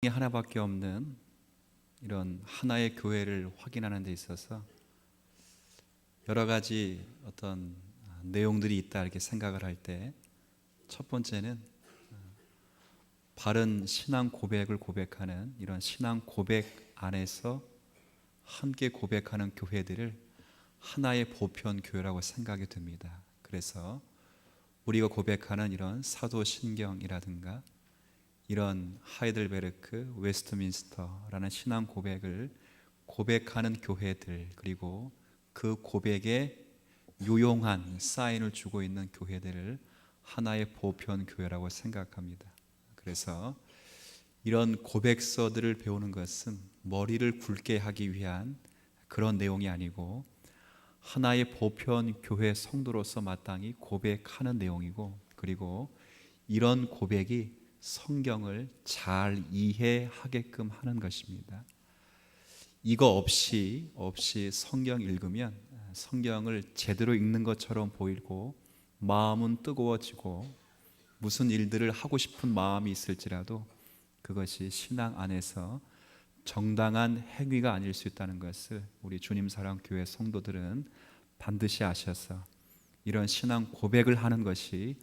하나밖에 없는 이런 하나의 교회를 확인하는 데 있어서 여러 가지 어떤 내용들이 있다 이렇게 생각을 할 때, 첫 번째는 바른 신앙 고백을 고백하는 이런 신앙 고백 안에서 함께 고백하는 교회들을 하나의 보편 교회라고 생각이 듭니다. 그래서 우리가 고백하는 이런 사도신경이라든가 이런 하이델베르크, 웨스트민스터라는 신앙 고백을 고백하는 교회들, 그리고 그 고백에 유용한 사인을 주고 있는 교회들을 하나의 보편 교회라고 생각합니다. 그래서 이런 고백서들을 배우는 것은 머리를 굵게 하기 위한 그런 내용이 아니고 하나의 보편 교회 성도로서 마땅히 고백하는 내용이고, 그리고 이런 고백이 성경을 잘 이해하게끔 하는 것입니다. 이거 없이 성경 읽으면 성경을 제대로 읽는 것처럼 보이고 마음은 뜨거워지고 무슨 일들을 하고 싶은 마음이 있을지라도 그것이 신앙 안에서 정당한 행위가 아닐 수 있다는 것을 우리 주님 사랑 교회 성도들은 반드시 아셔서 이런 신앙 고백을 하는 것이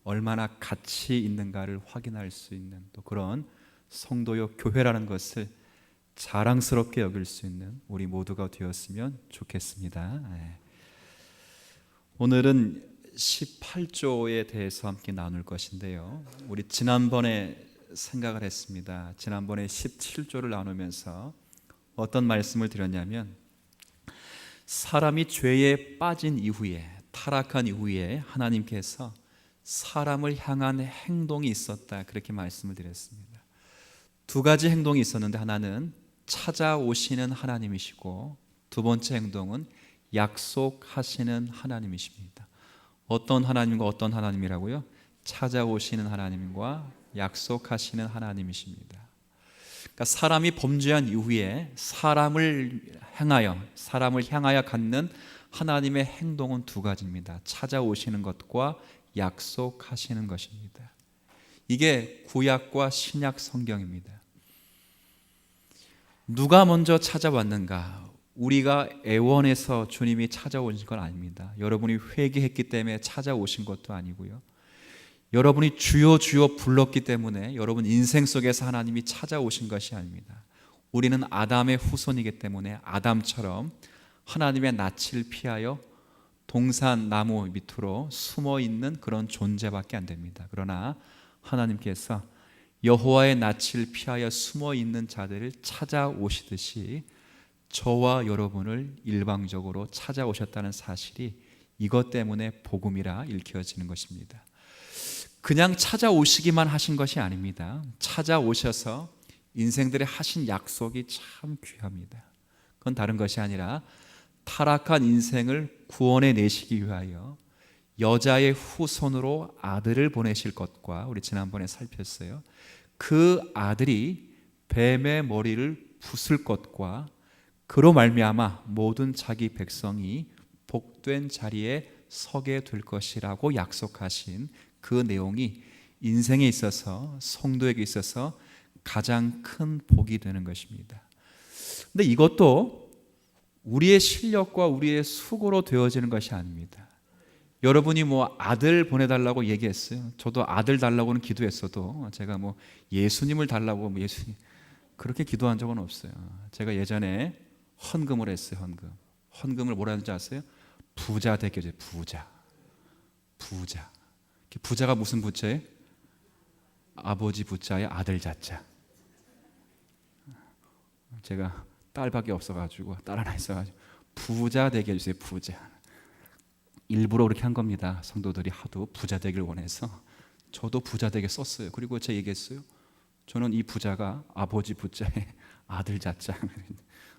얼마나 가치 있는가를 확인할 수 있는, 또 그런 성도요 교회라는 것을 자랑스럽게 여길 수 있는 우리 모두가 되었으면 좋겠습니다. 오늘은 18조에 대해서 함께 나눌 것인데요, 우리 지난번에 생각을 했습니다. 지난번에 17조를 나누면서 어떤 말씀을 드렸냐면, 사람이 죄에 빠진 이후에, 타락한 이후에 하나님께서 사람을 향한 행동이 있었다, 그렇게 말씀을 드렸습니다. 두 가지 행동이 있었는데, 하나는 찾아오시는 하나님이시고 두 번째 행동은 약속하시는 하나님이십니다. 어떤 하나님과 어떤 하나님이라고요? 찾아오시는 하나님과 약속하시는 하나님이십니다. 그러니까 사람이 범죄한 이후에 사람을 향하여 갖는 하나님의 행동은 두 가지입니다. 찾아오시는 것과 약속하시는 것입니다. 이게 구약과 신약 성경입니다. 누가 먼저 찾아왔는가? 우리가 애원해서 주님이 찾아오신 건 아닙니다. 여러분이 회개했기 때문에 찾아오신 것도 아니고요, 여러분이 주여 주여 불렀기 때문에 여러분 인생 속에서 하나님이 찾아오신 것이 아닙니다. 우리는 아담의 후손이기 때문에 아담처럼 하나님의 낯을 피하여 동산 나무 밑으로 숨어 있는 그런 존재밖에 안 됩니다. 그러나 하나님께서 여호와의 낯을 피하여 숨어 있는 자들을 찾아오시듯이 저와 여러분을 일방적으로 찾아오셨다는 사실이 이것 때문에 복음이라 일컬어지는 것입니다. 그냥 찾아오시기만 하신 것이 아닙니다. 찾아오셔서 인생들의 하신 약속이 참 귀합니다. 그건 다른 것이 아니라 타락한 인생을 구원해 내시기 위하여 여자의 후손으로 아들을 보내실 것과, 우리 지난번에 살폈어요, 그 아들이 뱀의 머리를 부술 것과, 그로 말미암아 모든 자기 백성이 복된 자리에 서게 될 것이라고 약속하신 그 내용이 인생에 있어서, 성도에게 있어서 가장 큰 복이 되는 것입니다. 근데 이것도 우리의 실력과 우리의 수고로 되어지는 것이 아닙니다. 여러분이 아들 보내달라고 얘기했어요. 저도 아들 달라고는 기도했어도 제가 예수님을 달라고 예수님 그렇게 기도한 적은 없어요. 제가 예전에 헌금을 했어요. 헌금을 뭐라 하는지 아세요? 부자 되게 해줘요. 부자. 부자가 무슨 부자예요? 아버지 부자의 아들 자자. 제가 딸밖에 없어가지고, 딸 하나 있어가지고 부자 되게 해주세요. 부자. 일부러 그렇게 한 겁니다. 성도들이 하도 부자 되길 원해서. 저도 부자 되게 썼어요. 그리고 제가 얘기했어요. 저는 이 부자가 아버지 부자의 아들 자자.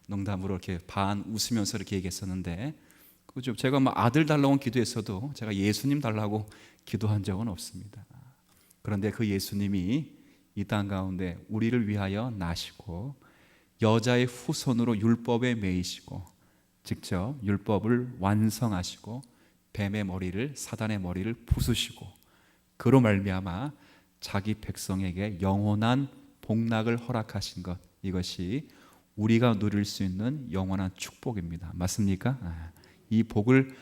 농담으로 이렇게 반 웃으면서 이렇게 얘기했었는데, 그죠? 제가 아들 달라고 기도했어도 제가 예수님 달라고 기도한 적은 없습니다. 그런데 그 예수님이 이 땅 가운데 우리를 위하여 나시고 여자의 후손으로 율법에 매이시고 직접 율법을 완성하시고 뱀의 머리를, 사단의 머리를 부수시고 그로 말미암아 자기 백성에게 영원한 복락을 허락하신 것, 이것이 우리가 누릴 수 있는 영원한 축복입니다. 맞습니까? 이 복을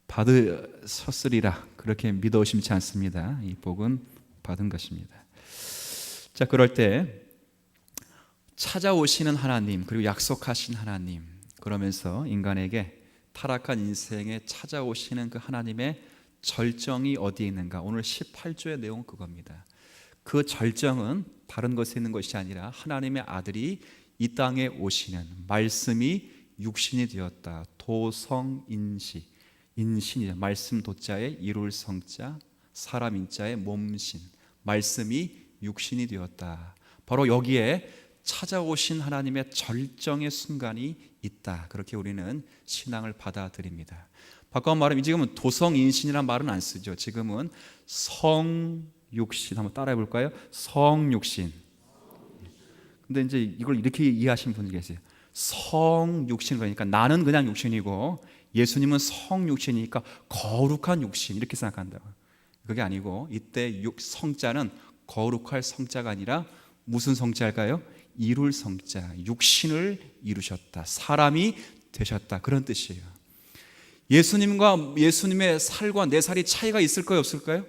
받으셨으리라 그렇게 믿어 의심치 않습니다. 이 복은 받은 것입니다. 자, 그럴 때 찾아오시는 하나님, 그리고 약속하신 하나님, 그러면서 인간에게 타락한 인생에 찾아오시는 그 하나님의 절정이 어디에 있는가? 오늘 18조의 내용은 그겁니다. 그 절정은 다른 것에 있는 것이 아니라 하나님의 아들이 이 땅에 오시는, 말씀이 육신이 되었다. 도성인시, 인신이죠. 말씀 도자에 이룰 성자, 사람 인자의 몸신, 말씀이 육신이 되었다. 바로 여기에 찾아오신 하나님의 절정의 순간이 있다. 그렇게 우리는 신앙을 받아들입니다. 바꿔 말하면 지금은 도성인신이라는 말은 안 쓰죠. 지금은 성육신, 한번 따라해 볼까요? 성육신. 근데 이제 이걸 이렇게 이해하시는 분이 계세요. 성육신, 그러니까 나는 그냥 육신이고 예수님은 성육신이니까 거룩한 육신, 이렇게 생각한다고. 그게 아니고 이때 성자는 거룩할 성자가 아니라 무슨 성자일까요? 이룰 성자, 육신을 이루셨다, 사람이 되셨다, 그런 뜻이에요. 예수님과 예수님의 살과 내 살이 차이가 있을까요, 없을까요?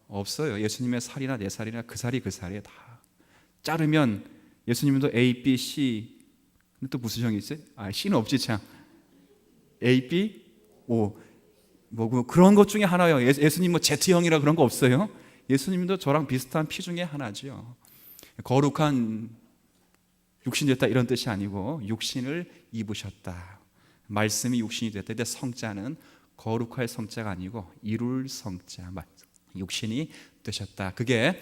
없어요. 예수님의 살이나 내 살이나 그 살이 그 살이에요. 다 자르면 예수님도 A, B, C, 근데 또 무슨 형이 있어요? C는 없지 참. A, B, O, 뭐 그런 것 중에 하나요. 예수님 뭐 Z형이라 그런 거 없어요. 예수님도 저랑 비슷한 피 중에 하나죠. 거룩한 육신 됐다 이런 뜻이 아니고 육신을 입으셨다. 말씀이 육신이 됐다. 근데 성자는 거룩할 성자가 아니고 이룰 성자, 육신이 되셨다. 그게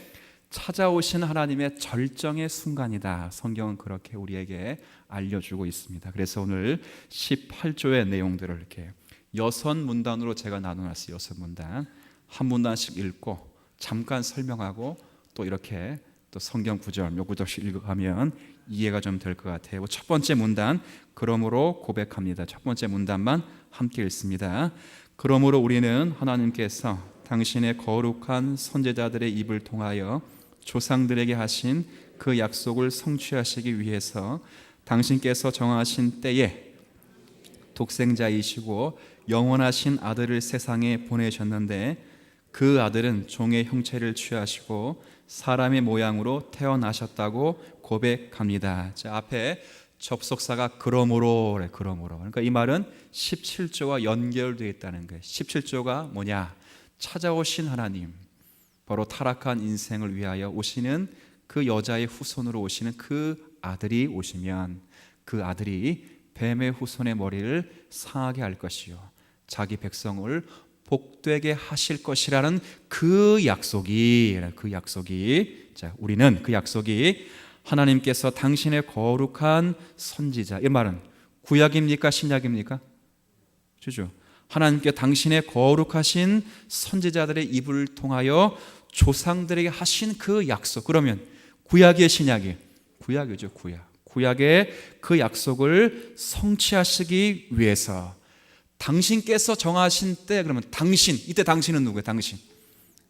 찾아오신 하나님의 절정의 순간이다. 성경은 그렇게 우리에게 알려주고 있습니다. 그래서 오늘 18조의 내용들을 이렇게 6문단으로 제가 나눠놨어요. 6문단. 한 문단씩 읽고 잠깐 설명하고 또 이렇게 또 성경 구절 몇 구절씩 읽어가면 이해가 좀 될 것 같아요. 첫 번째 문단, 그러므로 고백합니다. 첫 번째 문단만 함께 읽습니다. 그러므로 우리는 하나님께서 당신의 거룩한 선지자들의 입을 통하여 조상들에게 하신 그 약속을 성취하시기 위해서 당신께서 정하신 때에 독생자이시고 영원하신 아들을 세상에 보내셨는데 그 아들은 종의 형체를 취하시고 사람의 모양으로 태어나셨다고 고백합니다. 자, 앞에 접속사가 그러므로, 그러니까 이 말은 17조와 연결되어 있다는 거예요. 17조가 뭐냐? 찾아오신 하나님, 바로 타락한 인생을 위하여 오시는 그 여자의 후손으로 오시는 그 아들이 오시면 그 아들이 뱀의 후손의 머리를 상하게 할 것이요 자기 백성을 복되게 하실 것이라는 그 약속이 자, 우리는 그 약속이 하나님께서 당신의 거룩한 선지자, 이 말은 구약입니까 신약입니까? 그죠? 하나님께 당신의 거룩하신 선지자들의 입을 통하여 조상들에게 하신 그 약속. 그러면 구약의 신약이 구약이죠. 구약의 그 약속을 성취하시기 위해서 당신께서 정하신 때, 그러면 당신, 이때 당신은 누구예요? 당신.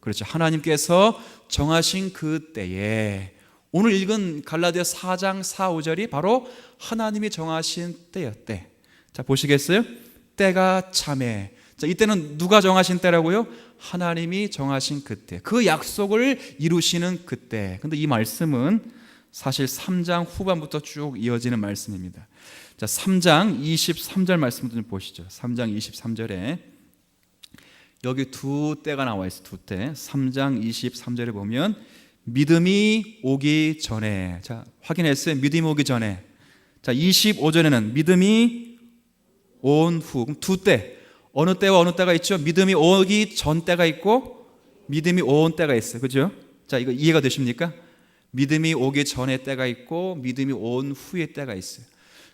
그렇죠. 하나님께서 정하신 그 때에, 오늘 읽은 갈라디아 4장 4, 5절이 바로 하나님이 정하신 때였대. 자, 보시겠어요? 때가 참에. 자, 이때는 누가 정하신 때라고요? 하나님이 정하신 그때, 그 약속을 이루시는 그때. 근데 이 말씀은 사실 3장 후반부터 쭉 이어지는 말씀입니다. 자, 3장 23절 말씀 좀 보시죠. 3장 23절에 여기 두 때가 나와 있어요. 두 때. 3장 23절에 보면 믿음이 오기 전에. 자, 확인했어요. 믿음이 오기 전에. 자, 25절에는 믿음이 온 후. 그럼 두 때. 어느 때와 어느 때가 있죠? 믿음이 오기 전 때가 있고 믿음이 온 때가 있어요. 그죠? 자, 이거 이해가 되십니까? 믿음이 오기 전의 때가 있고 믿음이 온 후의 때가 있어요.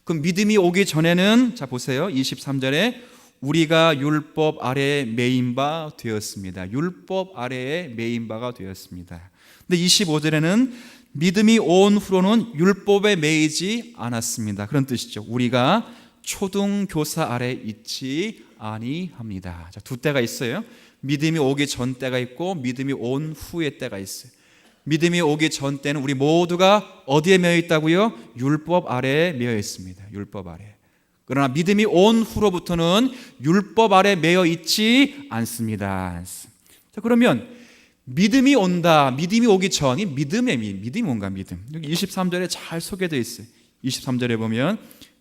그럼 믿음이 오기 전에는, 자 보세요. 23절에 우리가 율법 아래에 매인 바 되었습니다. 율법 아래에 매인 바가 되었습니다. 근데 25절에는 믿음이 온 후로는 율법에 매이지 않았습니다. 그런 뜻이죠. 우리가 초등교사 아래 있지 아니합니다. 자, 두 때가 있어요. 믿음이 오기 전 때가 있고 믿음이 온 후의 때가 있어요. 믿음이 오기 전 때는 우리 모두가 어디에 매여 있다고요? 율법 아래에 매여 있습니다. 율법 아래. 그러나 믿음이 온 후로부터는 율법 아래 매여 있지 않습니다. 자, 그러면 믿음이 온다. 믿음이 오기 전이 믿음이 뭔가 믿음. 여기 23절에 잘 소개되어 있어요. 23절에 보면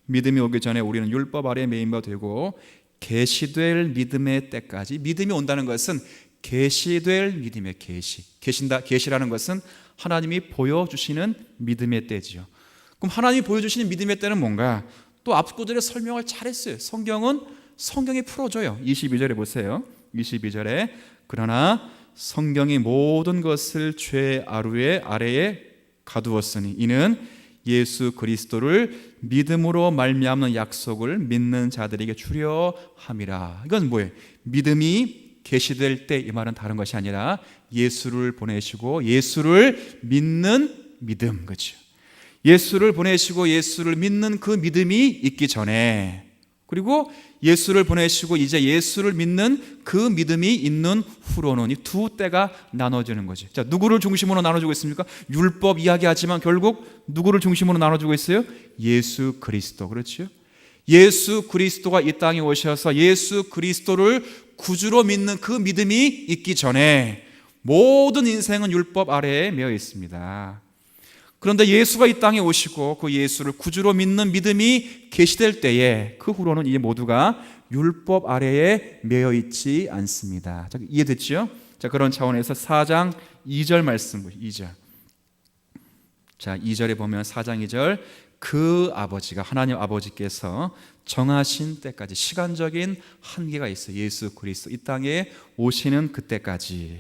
믿음이 오기 전에 우리는 율법 아래 매인 바 되고 계시될 믿음의 때까지. 믿음이 온다는 것은 계시될 믿음의 계시라는 것은 하나님이 보여주시는 믿음의 때지요. 그럼 하나님이 보여주시는 믿음의 때는 뭔가? 또 앞구절에 설명을 잘했어요. 성경이 풀어줘요. 22절에 보세요. 22절에 그러나 성경이 모든 것을 죄 아래에 가두었으니 이는 예수 그리스도를 믿음으로 말미암는 약속을 믿는 자들에게 주려 함이라. 이건 뭐예요? 믿음이 계시될 때 이 말은 다른 것이 아니라 예수를 보내시고 예수를 믿는 믿음, 그렇죠? 예수를 보내시고 예수를 믿는 그 믿음이 있기 전에, 그리고 예수를 보내시고 이제 예수를 믿는 그 믿음이 있는 후로는 이 두 때가 나눠지는 거지. 자, 누구를 중심으로 나눠주고 있습니까? 율법 이야기하지만 결국 누구를 중심으로 나눠주고 있어요? 예수 그리스도, 그렇죠? 예수 그리스도가 이 땅에 오셔서 예수 그리스도를 구주로 믿는 그 믿음이 있기 전에 모든 인생은 율법 아래에 매여 있습니다. 그런데 예수가 이 땅에 오시고 그 예수를 구주로 믿는 믿음이 계시될 때에 그 후로는 이제 모두가 율법 아래에 매여 있지 않습니다. 자, 이해됐죠? 자, 그런 차원에서 4장 2절 말씀, 2절. 자, 2절에 보면 4장 2절 그 아버지가 하나님 아버지께서 정하신 때까지 시간적인 한계가 있어요. 예수 그리스도 이 땅에 오시는 그때까지.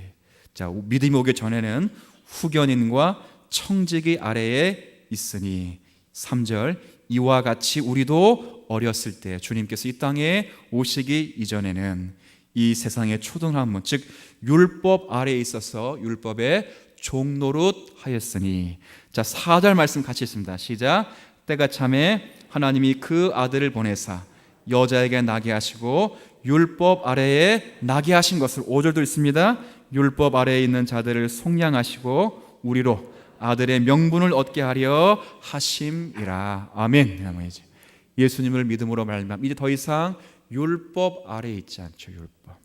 자, 믿음이 오기 전에는 후견인과 청지기 아래에 있으니 3절 이와 같이 우리도 어렸을 때 주님께서 이 땅에 오시기 이전에는 이 세상의 초등학문 즉 율법 아래에 있어서 율법의 종노릇 하였으니. 자, 4절 말씀 같이 있습니다. 시작. 때가 참에 하나님이 그 아들을 보내사 여자에게 나게 하시고 율법 아래에 나게 하신 것을 5절도 있습니다. 율법 아래에 있는 자들을 속량하시고 우리로 아들의 명분을 얻게 하려 하심이라. 아멘. 예수님을 믿음으로 말미암아 이제 더 이상 율법 아래에 있지 않죠. 율법.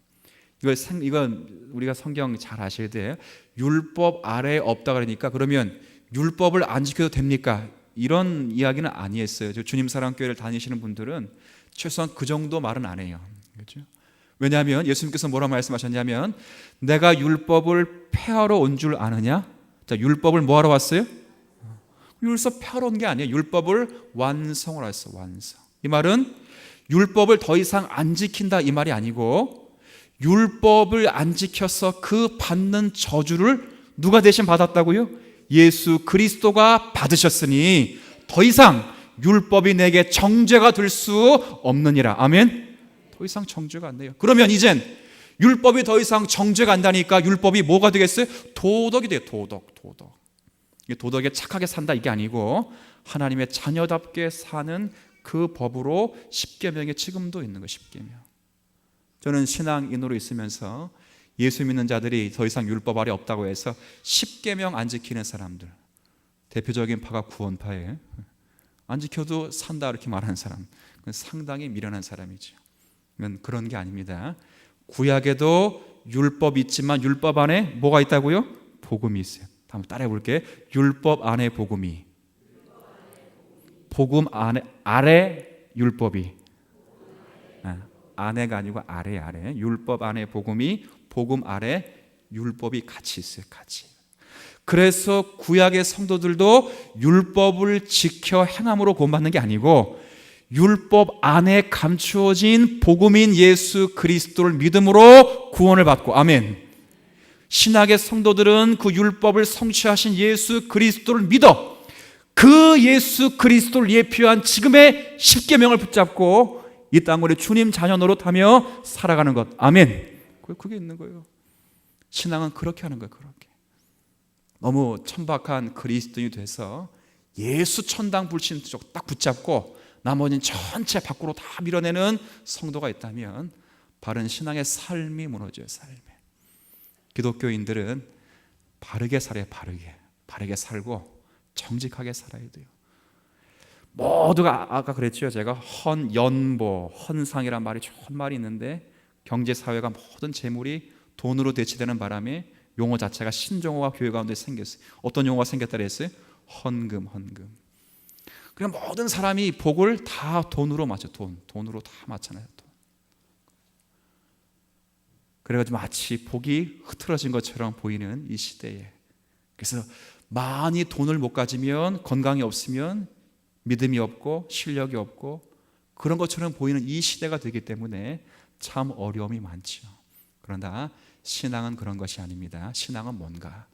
이건 우리가 성경 잘 아셔야 돼요. 율법 아래에 없다 그러니까 그러면 율법을 안 지켜도 됩니까? 이런 이야기는 아니었어요. 주님 사랑교회를 다니시는 분들은 최소한 그 정도 말은 안 해요. 그렇죠? 왜냐하면 예수님께서 뭐라 말씀하셨냐면 내가 율법을 폐하러 온 줄 아느냐? 자, 율법을 뭐하러 왔어요? 율법 폐하러 온 게 아니에요. 율법을 완성을 했어. 완성. 이 말은 율법을 더 이상 안 지킨다 이 말이 아니고 율법을 안 지켜서 그 받는 저주를 누가 대신 받았다고요? 예수 그리스도가 받으셨으니 더 이상 율법이 내게 정죄가 될 수 없느니라. 아멘. 더 이상 정죄가 안 돼요. 그러면 이젠 율법이 더 이상 정죄가 안 되니까 율법이 뭐가 되겠어요? 도덕이 돼요. 도덕. 도덕에 착하게 산다 이게 아니고 하나님의 자녀답게 사는 그 법으로 십계명에 지금도 있는 거예요. 십계명. 저는 신앙인으로 있으면서 예수 믿는 자들이 더 이상 율법 아래 없다고 해서 십계명 안 지키는 사람들, 대표적인 파가 구원파예요. 안 지켜도 산다 이렇게 말하는 사람, 그건 상당히 미련한 사람이죠. 그런 게 아닙니다. 구약에도 율법이 있지만 율법 안에 뭐가 있다고요? 복음이 있어요. 한번 따라해 볼게요. 율법 안에 복음이, 복음 안에 아래 율법이, 안에가 아니고 아래. 율법 안에 복음이, 복음 아래 율법이 같이 있어요. 같이. 그래서 구약의 성도들도 율법을 지켜 행함으로 구원받는 게 아니고 율법 안에 감추어진 복음인 예수 그리스도를 믿음으로 구원을 받고. 아멘. 신약의 성도들은 그 율법을 성취하신 예수 그리스도를 믿어 그 예수 그리스도를 예표한 지금의 십계명을 붙잡고 이 땅으로 주님 자녀 노릇하며 살아가는 것. 아멘. 그게 있는 거예요. 신앙은 그렇게 하는 거예요. 그렇게. 너무 천박한 그리스도인이 돼서 예수 천당 불신 쪽 딱 붙잡고 나머지는 전체 밖으로 다 밀어내는 성도가 있다면 바른 신앙의 삶이 무너져요. 삶이. 기독교인들은 바르게 살아야 바르게 살고 정직하게 살아야 돼요. 모두가 아까 그랬죠. 제가 헌연보, 헌상이란 말이 좋은 말이 있는데 경제사회가 모든 재물이 돈으로 대체되는 바람에 용어 자체가 신종어가 교회 가운데 생겼어요. 어떤 용어가 생겼다 그랬어요? 헌금. 그냥 모든 사람이 복을 다 돈으로 맞춰. 돈으로 다 맞잖아요. 그래가지고 마치 복이 흐트러진 것처럼 보이는 이 시대에, 그래서 많이 돈을 못 가지면, 건강이 없으면 믿음이 없고 실력이 없고 그런 것처럼 보이는 이 시대가 되기 때문에 참 어려움이 많죠. 그러나 신앙은 그런 것이 아닙니다. 신앙은 뭔가?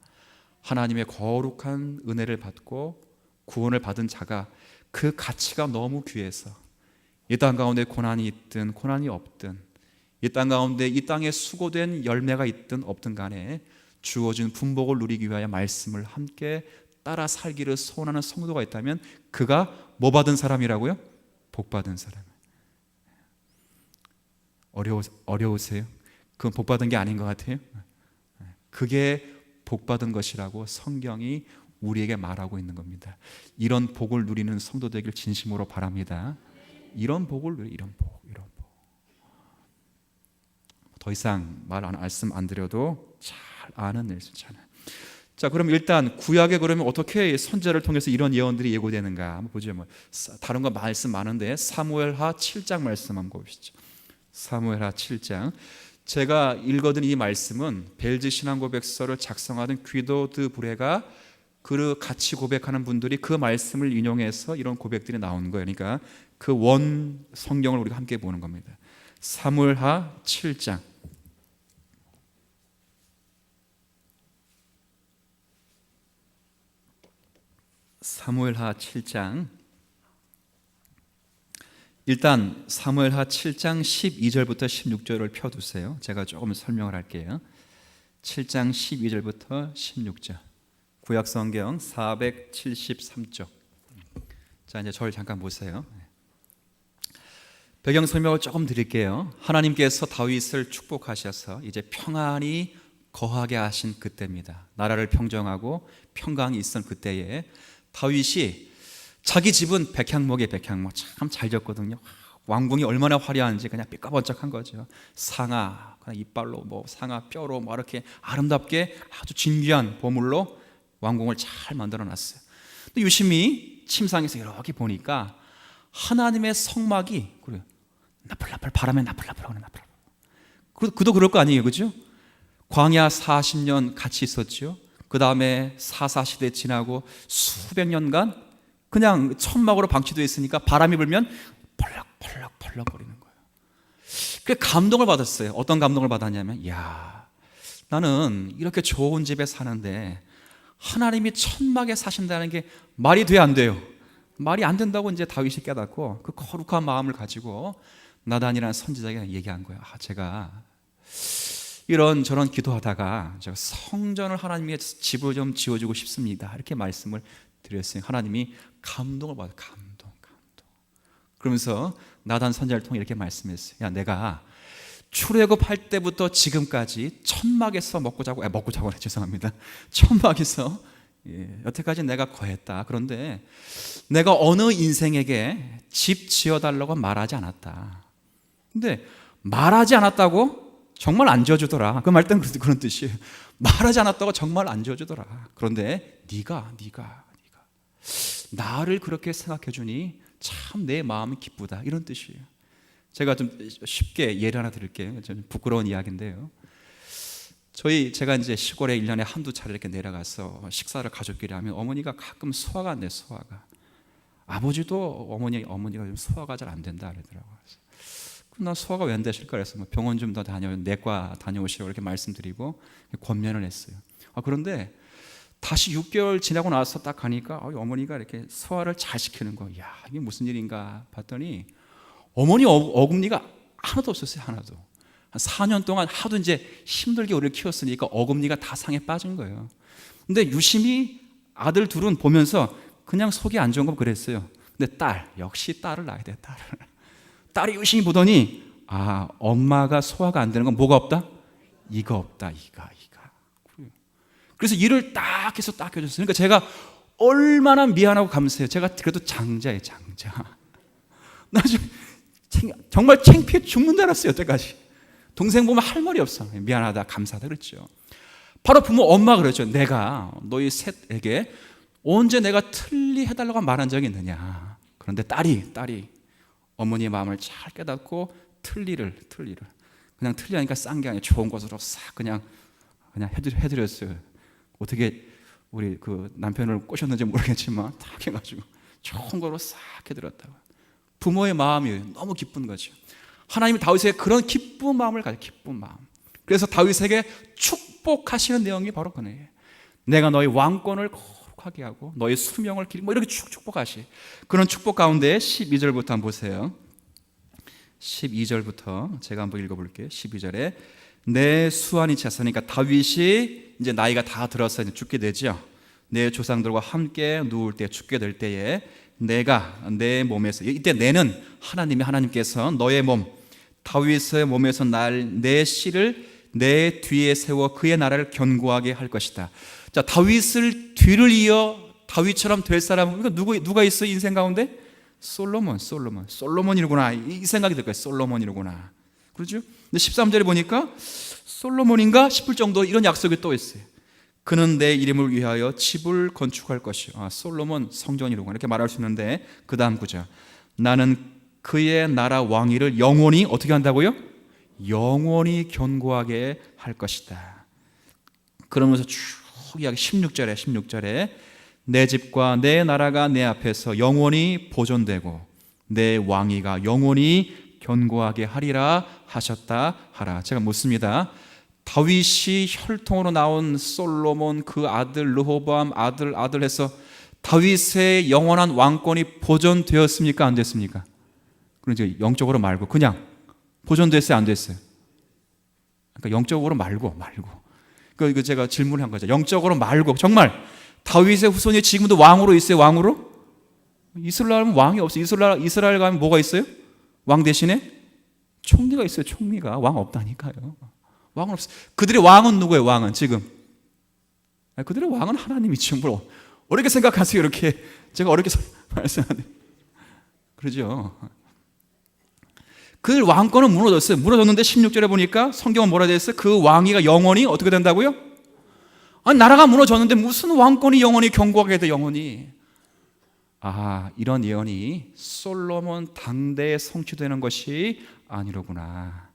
하나님의 거룩한 은혜를 받고 구원을 받은 자가 그 가치가 너무 귀해서 이 땅 가운데 고난이 있든 고난이 없든, 이 땅 가운데 이 땅에 수고된 열매가 있든 없든 간에 주어진 분복을 누리기 위하여 말씀을 함께 따라 살기를 소원하는 성도가 있다면 그가 뭐 받은 사람이라고요? 복 받은 사람. 어려우세요? 그건 복 받은 게 아닌 것 같아요. 그게 복 받은 것이라고 성경이 우리에게 말하고 있는 겁니다. 이런 복을 누리는 성도 되길 진심으로 바랍니다. 이런 복을 누리, 이런 복. 더 이상 말씀 안 드려도 잘 아는 일이잖아요. 자, 그럼 일단 구약에 그러면 어떻게 선지자를 통해서 이런 예언들이 예고되는가 한번 보죠. 다른 거 말씀 많은데 사무엘하 7장 말씀 한번 보시죠. 사무엘하 7장. 제가 읽어둔 이 말씀은 벨즈 신앙고백서를 작성하던 귀도 드 브레가 그 같이 고백하는 분들이 그 말씀을 인용해서 이런 고백들이 나오는 거예요. 그러니까 그 원 성경을 우리가 함께 보는 겁니다. 사무엘하 7장. 사무엘하 7장. 일단 사무엘하 7장 12절부터 16절을 펴두세요. 제가 조금 설명을 할게요. 7장 12절부터 16절. 구약성경 473쪽. 자, 이제 저를 잠깐 보세요. 배경 설명을 조금 드릴게요. 하나님께서 다윗을 축복하셔서 이제 평안히 거하게 하신 그때입니다. 나라를 평정하고 평강이 있던 그때에 다윗이 자기 집은 백향목에 백향목 참 잘 졌거든요. 왕궁이 얼마나 화려한지 그냥 삐까번쩍한 거죠. 상아, 그냥 이빨로 상아 뼈로 이렇게 아름답게 아주 진귀한 보물로 왕궁을 잘 만들어 놨어요. 근데 유심히 침상에서 이렇게 보니까 하나님의 성막이 그래요. 나풀나풀 바람에 나풀나풀하고 나풀. 그도 그럴 거 아니에요, 그죠? 광야 40년 같이 있었죠. 그 다음에 사사 시대 지나고 수백 년간 그냥 천막으로 방치되어 있으니까 바람이 불면 펄럭펄럭 거리는 거예요. 그 감동을 받았어요. 어떤 감동을 받았냐면, 야, 나는 이렇게 좋은 집에 사는데 하나님이 천막에 사신다는 게 말이 돼 안 돼요? 말이 안 된다고 이제 다윗이 깨닫고 그 거룩한 마음을 가지고 나단이라는 선지자에게 얘기한 거예요. 제가 이런저런 기도하다가 제가 성전을 하나님의 집을 좀 지어주고 싶습니다. 이렇게 말씀을 드렸어요. 하나님이 감동을 받아요. 감동. 그러면서 나단 선지자를 통해 이렇게 말씀했어요. 야, 내가 출애굽할 때부터 지금까지 천막에서 먹고 자고는 죄송합니다. 천막에서 여태까지 내가 거했다. 그런데 내가 어느 인생에게 집 지어달라고 말하지 않았다. 근데 말하지 않았다고 정말 안 지어주더라. 그 말은 그런 뜻이에요. 말하지 않았다고 정말 안 지어주더라. 그런데 네가 나를 그렇게 생각해 주니 참 내 마음이 기쁘다. 이런 뜻이에요. 제가 좀 쉽게 예를 하나 드릴게요. 좀 부끄러운 이야기인데요. 제가 이제 시골에 1년에 한두 차례 이렇게 내려가서 식사를 가족끼리 하면 어머니가 가끔 소화가 안 돼, 소화가. 아버지도 어머니가 좀 소화가 잘 안 된다 그러더라고요. 나 소화가 왜 안 되실까 그래서 병원 좀 더 내과 다녀오시라고 이렇게 말씀드리고 권면을 했어요. 그런데 다시 6개월 지나고 나서 딱 가니까 어머니가 이렇게 소화를 잘 시키는 거예요. 야, 이게 무슨 일인가 봤더니 어머니 어금니가 하나도 없었어요. 하나도. 한 4년 동안 하도 이제 힘들게 우리를 키웠으니까 어금니가 다 상에 빠진 거예요. 근데 유심히 아들 둘은 보면서 그냥 속이 안 좋은 거 그랬어요. 근데 역시 딸을 낳아야 돼, 딸을. 딸이 유심히 보더니 엄마가 소화가 안 되는 건 뭐가 없다? 이가 없다, 이가. 그래서 일을 딱 해서 딱 해줬어요. 그러니까 제가 얼마나 미안하고 감사해요. 제가 그래도 장자예요, 장자. 나 정말 창피해 죽는 줄 알았어요, 여태까지. 동생 보면 할 말이 없어. 미안하다, 감사하다 그랬죠. 바로 부모 엄마가 그랬죠. 내가 너희 셋에게 언제 내가 틀리 해달라고 말한 적이 있느냐. 그런데 딸이 어머니의 마음을 잘 깨닫고 틀리를 그냥 틀리하니까 싼 게 아니라 좋은 것으로 싹 그냥 해드렸어요. 어떻게 우리 그 남편을 꼬셨는지 모르겠지만 딱 해가지고 좋은 거로 싹 해드렸다고. 부모의 마음이 너무 기쁜 거죠. 하나님이 다윗에게 그런 기쁜 마음을 가져, 기쁜 마음. 그래서 다윗에게 축복하시는 내용이 바로 그거예요. 내가 너의 왕권을 거룩하게 하고 너의 수명을 길게 이렇게 축복하시. 그런 축복 가운데 12절부터 한번 보세요. 12절부터 제가 한번 읽어볼게요. 12절에 내 수완이 찼으니까 다윗이 이제 나이가 다 들어서 이제 죽게 되죠. 내 조상들과 함께 누울 때 죽게 될 때에 내가 내 몸에서, 이때 내는 하나님께서 너의 몸 다윗의 몸에서 내 씨를 내 뒤에 세워 그의 나라를 견고하게 할 것이다. 자, 다윗을 뒤를 이어 다윗처럼 될 사람은 누가 있어 인생 가운데? 솔로몬이구나. 이 생각이 들 거예요. 솔로몬이구나. 그렇죠? 근데 13절에 보니까 솔로몬인가 싶을 정도 이런 약속이 또 있어요. 그는 내 이름을 위하여 집을 건축할 것이요. 솔로몬 성전이로구나. 이렇게 말할 수 있는데 그 다음 구절. 나는 그의 나라 왕위를 영원히 어떻게 한다고요? 영원히 견고하게 할 것이다. 그러면서 쭉 이야기 16절에 내 집과 내 나라가 내 앞에서 영원히 보존되고 내 왕위가 영원히 견고하게 하리라 하셨다 하라. 제가 묻습니다. 다윗이 혈통으로 나온 솔로몬 그 아들 르호보암 아들 해서 다윗의 영원한 왕권이 보존되었습니까? 안 됐습니까? 그러니까 영적으로 말고 그냥 보존됐어요? 안 됐어요? 그러니까 영적으로 말고 그 제가 질문을 한 거죠. 영적으로 말고 정말 다윗의 후손이 지금도 왕으로 있어요? 왕으로? 이스라엘은 왕이 없어요. 이스라엘 가면 뭐가 있어요? 왕 대신에 총리가 있어요. 총리가. 왕 없다니까요. 왕은 없어요. 그들의 왕은 누구예요? 왕은 지금 그들의 왕은 하나님이죠. 뭘 어렵게 생각하세요. 이렇게 제가 어렵게 말씀하는데 그러죠. 그 왕권은 무너졌어요. 무너졌는데 16절에 보니까 성경은 뭐라 되어 있어요? 그 왕위가 영원히 어떻게 된다고요? 아니, 나라가 무너졌는데 무슨 왕권이 영원히 견고하게 돼? 영원히. 이런 예언이 솔로몬 당대에 성취되는 것이 아니로구나.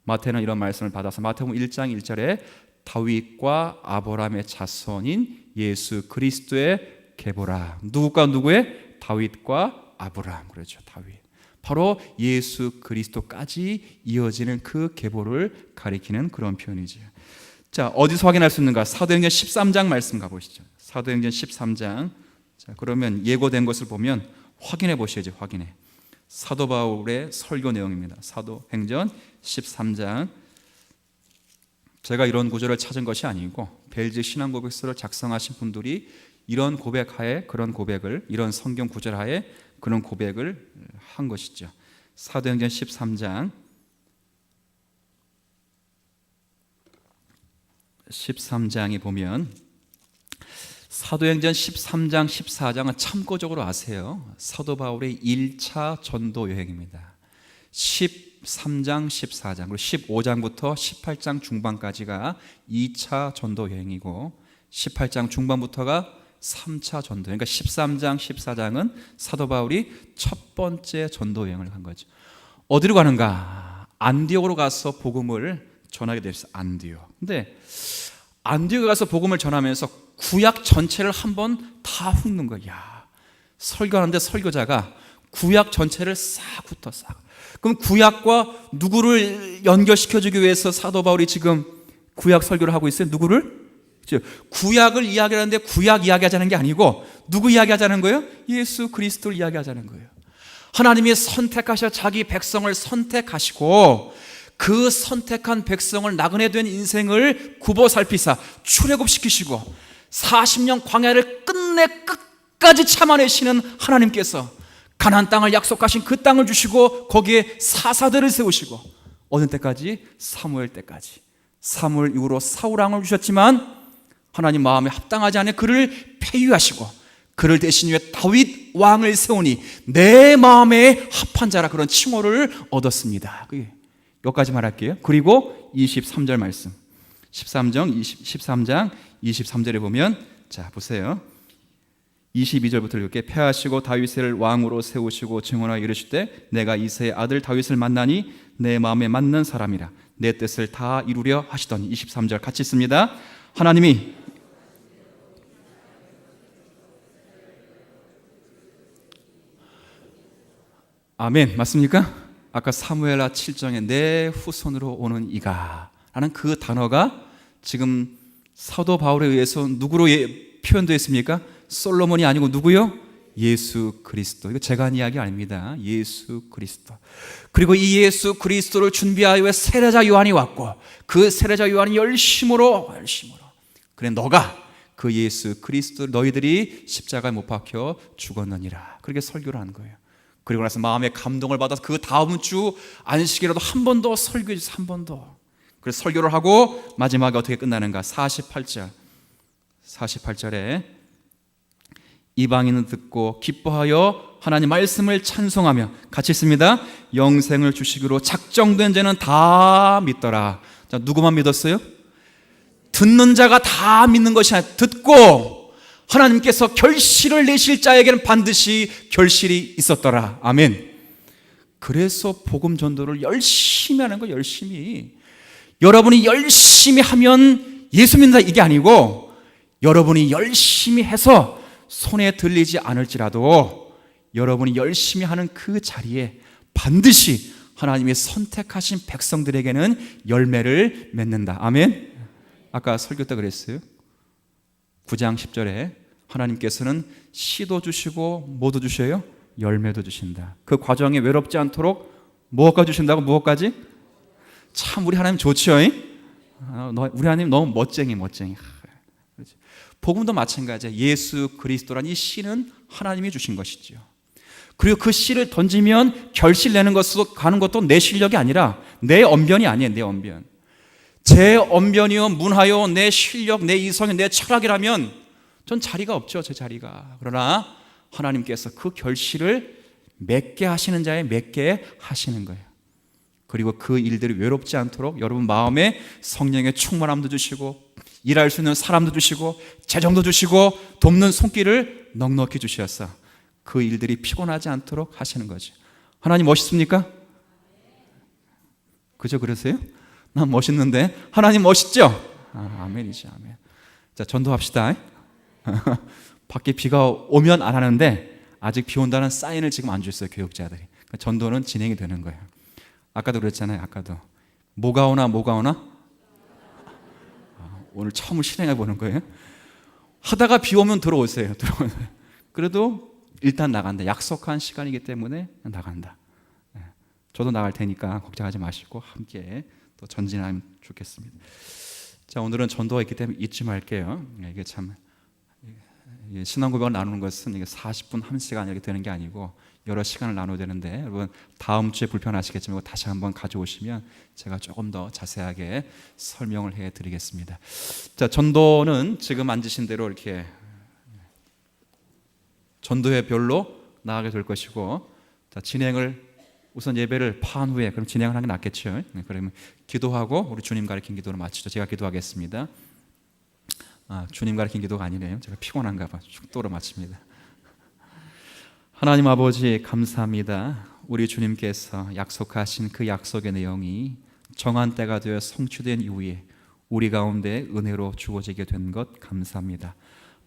마태는 이런 말씀을 받아서 마태복음 1장 1절에 다윗과 아브라함의 자손인 예수 그리스도의 계보라. 누구과 누구의? 다윗과 아브라함. 그렇죠. 다윗. 바로 예수 그리스도까지 이어지는 그 계보를 가리키는 그런 표현이죠. 자, 어디서 확인할 수 있는가? 사도행전 13장 말씀 가보시죠. 사도행전 13장. 자, 그러면 예고된 것을 보면 확인해 보셔야죠. 확인해. 사도 바울의 설교 내용입니다. 사도행전 13장. 제가 이런 구절을 찾은 것이 아니고 벨즈 신앙고백서를 작성하신 분들이 이런 고백하에 그런 고백을, 이런 성경 구절 하에 그런 고백을 한 것이죠. 사도행전 13장 13장에 보면 사도행전 13장 14장은 참고적으로 아세요. 사도 바울의 1차 전도 여행입니다. 13장 14장 그리고 15장부터 18장 중반까지가 2차 전도 여행이고 18장 중반부터가 3차 전도. 그러니까 13장 14장은 사도 바울이 첫 번째 전도 여행을 한 거죠. 어디로 가는가? 안디옥으로 가서 복음을 전하게 됐어요. 안디옥. 근데 안디옥에 가서 복음을 전하면서 구약 전체를 한번 다 훑는 거야. 설교하는데 설교자가 구약 전체를 싹 훑어 싹. 그럼 구약과 누구를 연결시켜주기 위해서 사도 바울이 지금 구약 설교를 하고 있어요? 누구를? 구약을 이야기하는데 구약 이야기하자는 게 아니고 누구 이야기하자는 거예요? 예수 그리스도를 이야기하자는 거예요. 하나님이 선택하셔 자기 백성을 선택하시고 그 선택한 백성을 나그네 된 인생을 굽어 살피사 출애굽시키시고 40년 광야를 끝까지 참아내시는 하나님께서 가나안 땅을 약속하신 그 땅을 주시고 거기에 사사들을 세우시고 어느 때까지? 사무엘 때까지. 사무엘 이후로 사울 왕을 주셨지만 하나님 마음에 합당하지 않은 그를 폐위하시고 그를 대신 위에 다윗 왕을 세우니 내 마음에 합한 자라 그런 칭호를 얻었습니다. 여기까지 말할게요. 그리고 23절 말씀 13장 23절에 보면 자 보세요. 22절부터 이렇게 폐하시고 다윗을 왕으로 세우시고 증언하여 이르시되 내가 이새의 아들 다윗을 만나니 내 마음에 맞는 사람이라 내 뜻을 다 이루려 하시더니 23절 같이 있습니다. 하나님이 아멘 맞습니까? 아까 사무엘하 7장에 내 후손으로 오는 이가 라는 그 단어가 지금 사도 바울에 의해서 누구로 표현되어 있습니까? 솔로몬이 아니고 누구요? 예수 그리스도. 이거 제가 한 이야기 아닙니다. 예수 그리스도. 그리고 이 예수 그리스도를 준비하여 세례자 요한이 왔고 그 세례자 요한이 열심으로 그래 너가 그 예수 그리스도 너희들이 십자가에 못 박혀 죽었느니라. 그렇게 설교를 한 거예요. 그리고 나서 마음의 감동을 받아서 그 다음 주 안식일에도 한 번 더 설교해 주세요. 한 번 더. 그래서 설교를 하고 마지막에 어떻게 끝나는가? 48절에 이방인은 듣고 기뻐하여 하나님 말씀을 찬송하며 같이 있습니다. 영생을 주시기로 작정된 자는 다 믿더라. 자, 누구만 믿었어요? 듣는 자가 다 믿는 것이 아니라 듣고 하나님께서 결실을 내실 자에게는 반드시 결실이 있었더라. 아멘. 그래서 복음 전도를 열심히 하는 거예요. 열심히. 여러분이 열심히 하면 예수 믿는다 이게 아니고 여러분이 열심히 해서 손에 들리지 않을지라도 여러분이 열심히 하는 그 자리에 반드시 하나님이 선택하신 백성들에게는 열매를 맺는다. 아멘. 아까 설교 때 그랬어요. 9장 10절에 하나님께서는 씨도 주시고 뭐도 주셔요? 열매도 주신다. 그 과정에 외롭지 않도록 무엇까지 주신다고? 무엇까지? 참 우리 하나님 좋죠? 우리 하나님 너무 멋쟁이. 복음도 마찬가지예요. 예수 그리스도란 이 씨는 하나님이 주신 것이죠. 그리고 그 씨를 던지면 결실 내는 것으로 가는 것도 내 실력이 아니라 내 언변이 아니에요. 내 언변. 제 언변이요 문하요 내 실력 내 이성이 내 철학이라면 전 자리가 없죠. 제 자리가. 그러나 하나님께서 그 결실을 맺게 하시는 자에 맺게 하시는 거예요. 그리고 그 일들이 외롭지 않도록 여러분 마음에 성령의 충만함도 주시고 일할 수 있는 사람도 주시고 재정도 주시고 돕는 손길을 넉넉히 주셔서 그 일들이 피곤하지 않도록 하시는 거죠. 하나님 멋있습니까? 그죠? 그러세요? 난 멋있는데 하나님 멋있죠? 아멘이죠. 아멘. 자, 전도합시다. 밖에 비가 오면 안 하는데 아직 비 온다는 사인을 지금 안 줬어요. 교육자들이. 전도는 진행이 되는 거예요. 아까도 그랬잖아요. 아까도 뭐가 오나 오늘 처음 실행해 보는 거예요. 하다가 비 오면 들어오세요. 그래도 일단 나간다. 약속한 시간이기 때문에 나간다. 저도 나갈 테니까 걱정하지 마시고 함께 또 전진하면 좋겠습니다. 자, 오늘은 전도가 있기 때문에 잊지 말게요. 이게 참 신앙 고백을 나누는 것은 이게 40분 1시간 이렇게 되는 게 아니고 여러 시간을 나눠야 되는데 여러분 다음 주에 불편하시겠지만 이거 다시 한번 가져오시면 제가 조금 더 자세하게 설명을 해드리겠습니다. 자, 전도는 지금 앉으신 대로 이렇게 전도의 별로 나가게 될 것이고, 자, 진행을 우선 예배를 파한 후에 그럼 진행을 하는 게 낫겠죠. 그러면 기도하고 우리 주님 가르친 기도를 마치죠. 제가 기도하겠습니다. 주님 가르친 기도가 아니네요. 제가 피곤한가 봐. 축도로 마칩니다. 하나님 아버지 감사합니다. 우리 주님께서 약속하신 그 약속의 내용이 정한 때가 되어 성취된 이후에 우리 가운데 은혜로 주어지게 된 것 감사합니다.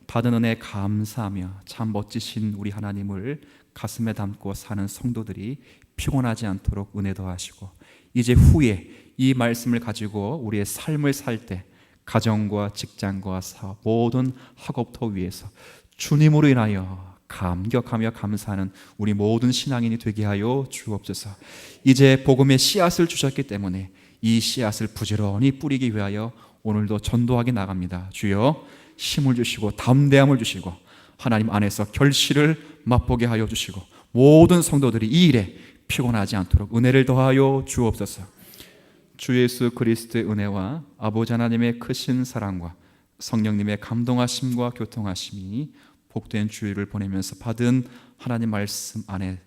받은 은혜 감사하며 참 멋지신 우리 하나님을 가슴에 담고 사는 성도들이 피곤하지 않도록 은혜 더하시고 이제 후에 이 말씀을 가지고 우리의 삶을 살 때 가정과 직장과 사업 모든 학업터 위에서 주님으로 인하여 감격하며 감사하는 우리 모든 신앙인이 되게 하여 주옵소서. 이제 복음의 씨앗을 주셨기 때문에 이 씨앗을 부지런히 뿌리기 위하여 오늘도 전도하게 나갑니다. 주여 힘을 주시고 담대함을 주시고 하나님 안에서 결실을 맛보게 하여 주시고 모든 성도들이 이 일에 피곤하지 않도록 은혜를 더하여 주옵소서. 주 예수 그리스도의 은혜와 아버지 하나님의 크신 사랑과 성령님의 감동하심과 교통하심이 복된 주일을 보내면서 받은 하나님 말씀 안에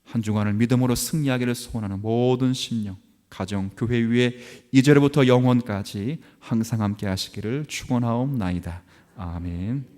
한 주간을 믿음으로 승리하기를 소원하는 모든 심령, 가정, 교회 위에 이제로부터 영원까지 항상 함께 하시기를 축원하옵나이다. 아멘.